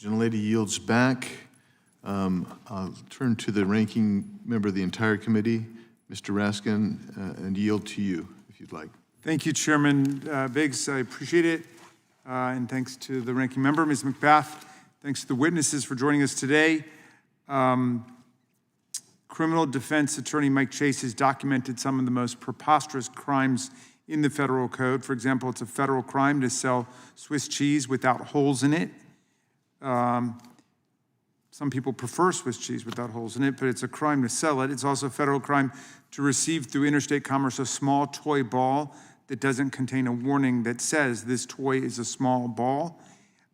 Gentlelady yields back. I'll turn to the ranking member of the entire committee, Mr. Raskin, and yield to you, if you'd like. Thank you, Chairman Biggs. I appreciate it. And thanks to the ranking member, Ms. McBath. Thanks to the witnesses for joining us today. Criminal defense attorney Mike Chase has documented some of the most preposterous crimes in the federal code. For example, it's a federal crime to sell Swiss cheese without holes in it. Some people prefer Swiss cheese without holes in it, but it's a crime to sell it. It's also a federal crime to receive through interstate commerce a small toy ball that doesn't contain a warning that says this toy is a small ball.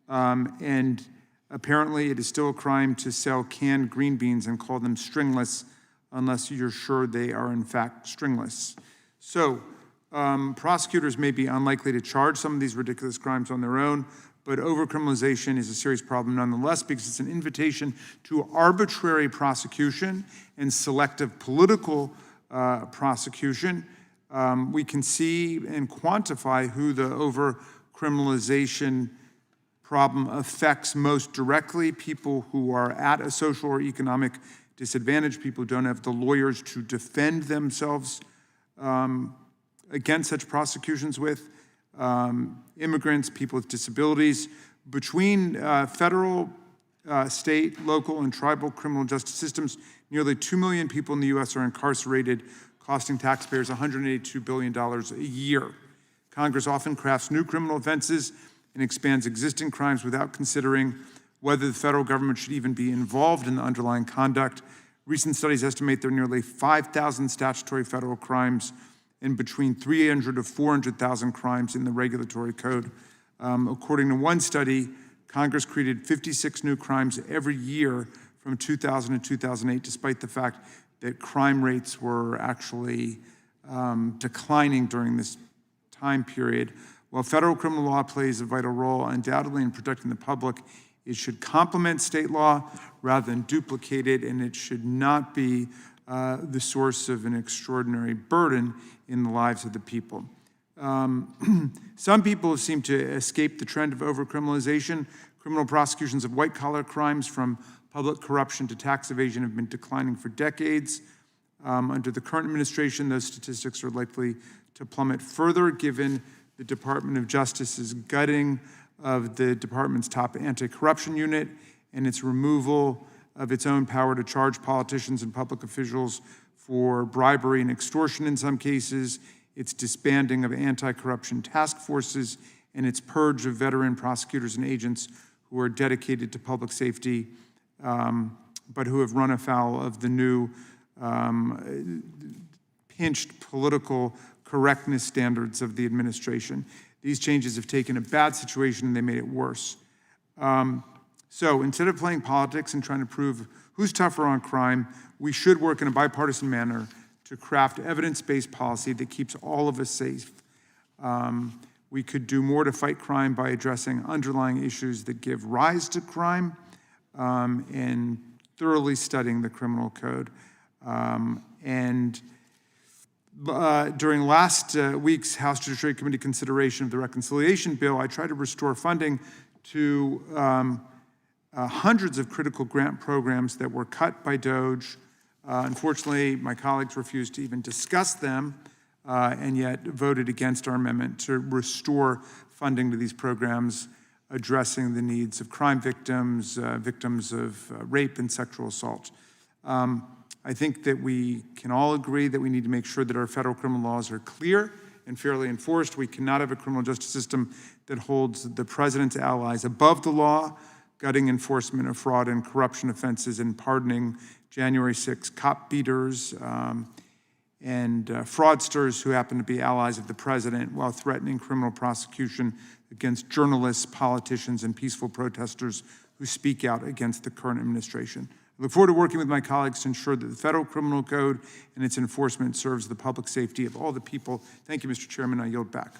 And apparently it is still a crime to sell canned green beans and call them stringless unless you're sure they are in fact stringless. So prosecutors may be unlikely to charge some of these ridiculous crimes on their own, but overcriminalization is a serious problem nonetheless because it's an invitation to arbitrary prosecution and selective political prosecution. We can see and quantify who the overcriminalization problem affects most directly: people who are at a social or economic disadvantage, people who don't have the lawyers to defend themselves against such prosecutions with, immigrants, people with disabilities. Between federal, state, local, and tribal criminal justice systems, nearly 2 million people in the U.S. are incarcerated, costing taxpayers $182 billion a year. Congress often crafts new criminal offenses and expands existing crimes without considering whether the federal government should even be involved in the underlying conduct. Recent studies estimate there are nearly 5,000 statutory federal crimes and between 300 to 400,000 crimes in the regulatory code. According to one study, Congress created 56 new crimes every year from 2000 to 2008, despite the fact that crime rates were actually declining during this time period. While federal criminal law plays a vital role undoubtedly in protecting the public, it should complement state law rather than duplicate it, and it should not be the source of an extraordinary burden in the lives of the people. Some people seem to escape the trend of overcriminalization. Criminal prosecutions of white-collar crimes, from public corruption to tax evasion, have been declining for decades. Under the current administration, those statistics are likely to plummet further, given the Department of Justice's gutting of the department's top anti-corruption unit and its removal of its own power to charge politicians and public officials for bribery and extortion in some cases, its disbanding of anti-corruption task forces, and its purge of veteran prosecutors and agents who are dedicated to public safety, but who have run afoul of the new pinched political correctness standards of the administration. These changes have taken a bad situation and they made it worse. So instead of playing politics and trying to prove who's tougher on crime, we should work in a bipartisan manner to craft evidence-based policy that keeps all of us safe. We could do more to fight crime by addressing underlying issues that give rise to crime and thoroughly studying the criminal code. During last week's House Judiciary Committee consideration of the reconciliation bill, I tried to restore funding to hundreds of critical grant programs that were cut by DOGE. Unfortunately, my colleagues refused to even discuss them and yet voted against our amendment to restore funding to these programs addressing the needs of crime victims, victims of rape and sexual assault. I think that we can all agree that we need to make sure that our federal criminal laws are clear and fairly enforced. We cannot have a criminal justice system that holds the president's allies above the law, gutting enforcement of fraud and corruption offenses and pardoning January 6 cop beaters and fraudsters who happen to be allies of the president, while threatening criminal prosecution against journalists, politicians, and peaceful protesters who speak out against the current administration. I look forward to working with my colleagues to ensure that the federal criminal code and its enforcement serves the public safety of all the people. Thank you, Mr. Chairman. I yield back.